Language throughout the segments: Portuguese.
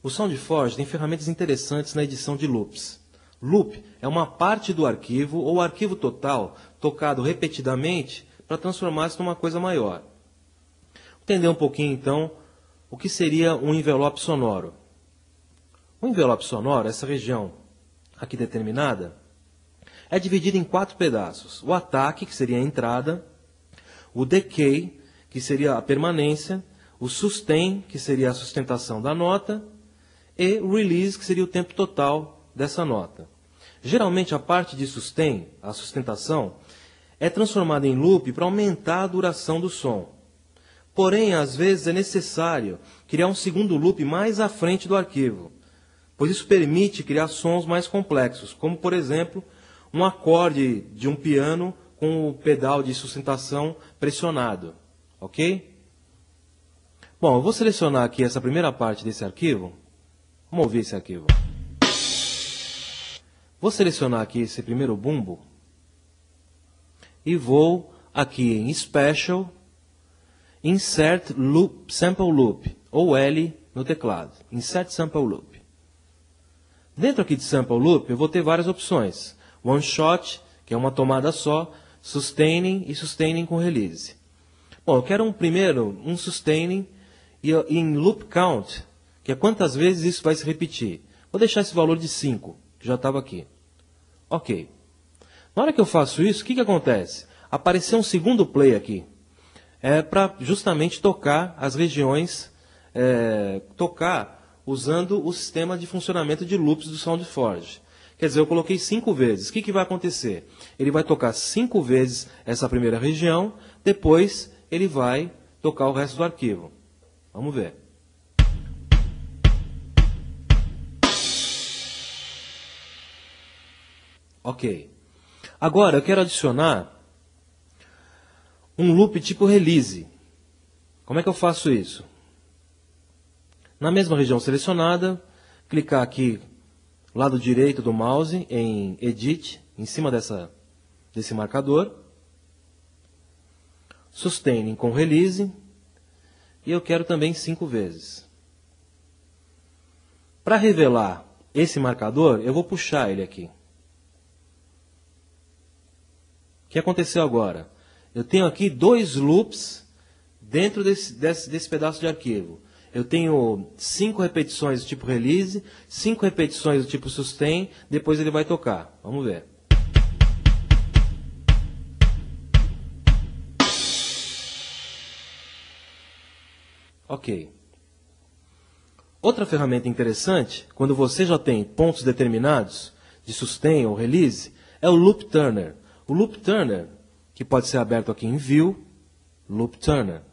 O SoundForge tem ferramentas interessantes na edição de loops. Loop é uma parte do arquivo ou arquivo total tocado repetidamente para transformar-se numa coisa maior. Vou entender um pouquinho então o que seria um envelope sonoro. O envelope sonoro, essa região aqui determinada, é dividida em 4 pedaços. O ataque, que seria a entrada, o decay, que seria a permanência, o sustain, que seria a sustentação da nota, e o release, que seria o tempo total dessa nota. Geralmente a parte de sustain, a sustentação, é transformada em loop para aumentar a duração do som. Porém, às vezes é necessário criar um segundo loop mais à frente do arquivo, pois isso permite criar sons mais complexos, como, por exemplo, um acorde de um piano com o pedal de sustentação pressionado. Ok? Bom, eu vou selecionar aqui essa primeira parte desse arquivo. Vamos ouvir esse arquivo. Vou selecionar aqui esse primeiro bumbo e vou aqui em Special, Insert Loop, Sample Loop, ou L no teclado. Insert Sample Loop. Dentro aqui de Sample Loop eu vou ter várias opções. One Shot, que é uma tomada só, Sustaining e Sustaining com Release. Bom, eu quero primeiro um Sustaining e em Loop Count, que é quantas vezes isso vai se repetir. Vou deixar esse valor de 5, que já estava aqui. Ok. Na hora que eu faço isso, o que acontece? Apareceu um segundo play aqui. É para justamente tocar as regiões, tocar usando o sistema de funcionamento de loops do SoundForge. Quer dizer, eu coloquei 5 vezes. O que vai acontecer? Ele vai tocar 5 vezes essa primeira região, depois ele vai tocar o resto do arquivo. Vamos ver. Ok. Agora eu quero adicionar um loop tipo release. Como é que eu faço isso? Na mesma região selecionada, clicar aqui, lado direito do mouse, em Edit, em cima desse marcador. Sustaining com Release. E eu quero também 5 vezes. Para revelar esse marcador, eu vou puxar ele aqui. O que aconteceu agora? Eu tenho aqui 2 loops dentro desse pedaço de arquivo. Eu tenho 5 repetições do tipo release, 5 repetições do tipo sustain, depois ele vai tocar. Vamos ver. Ok. Outra ferramenta interessante, quando você já tem pontos determinados de sustain ou release, é o Loop Turner. O Loop Turner, que pode ser aberto aqui em View, Loop Turner.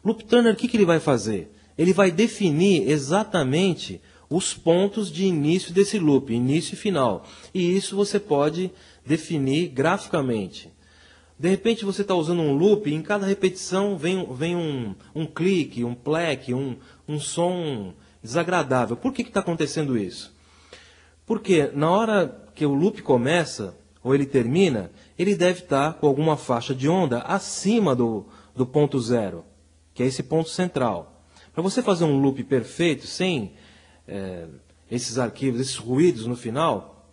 Loop Turner, o que ele vai fazer? Ele vai definir exatamente os pontos de início desse loop, início e final. E isso você pode definir graficamente. De repente você está usando um loop e em cada repetição vem um clique, um pleque, um som desagradável. Por que está acontecendo isso? Porque na hora que o loop começa, ou ele termina, ele deve estar com alguma faixa de onda acima do ponto zero, que é esse ponto central. Para você fazer um loop perfeito, sem esses arquivos, esses ruídos no final,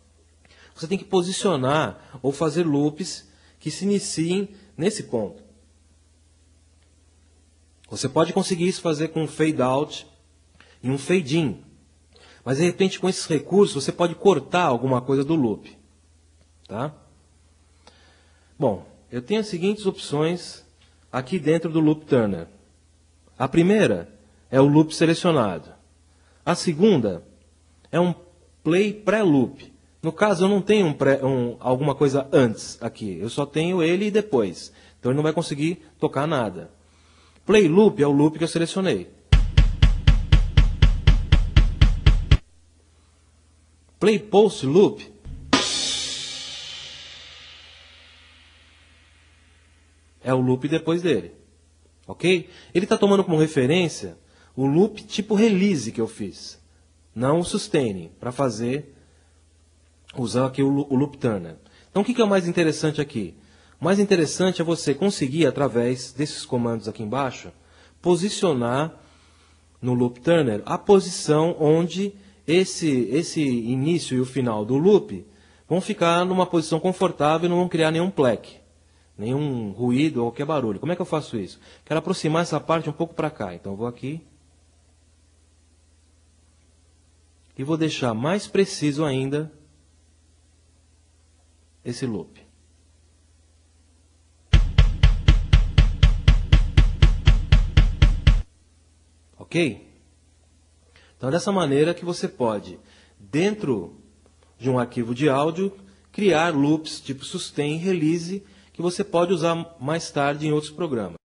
você tem que posicionar ou fazer loops que se iniciem nesse ponto. Você pode conseguir isso fazer com um fade out e um fade in. Mas de repente com esses recursos você pode cortar alguma coisa do loop. Tá? Bom, eu tenho as seguintes opções aqui dentro do Loop Turner. A primeira é o loop selecionado. A segunda é um play pré-loop. No caso, eu não tenho alguma coisa antes aqui. Eu só tenho ele e depois. Então ele não vai conseguir tocar nada. Play loop é o loop que eu selecionei. Play post loop é o loop depois dele. Ok? Ele está tomando como referência o loop tipo release que eu fiz. Não o sustaining, para usar aqui o Loop Turner. Então o que é o mais interessante aqui? O mais interessante é você conseguir, através desses comandos aqui embaixo, posicionar no loop Turner a posição onde esse início e o final do loop vão ficar numa posição confortável e não vão criar nenhum pleque, nenhum ruído ou qualquer barulho. Como é que eu faço isso? Quero aproximar essa parte um pouco para cá. Então eu vou aqui e vou deixar mais preciso ainda esse loop. Ok? Então, dessa maneira que você pode, dentro de um arquivo de áudio, criar loops tipo sustain e release que você pode usar mais tarde em outros programas.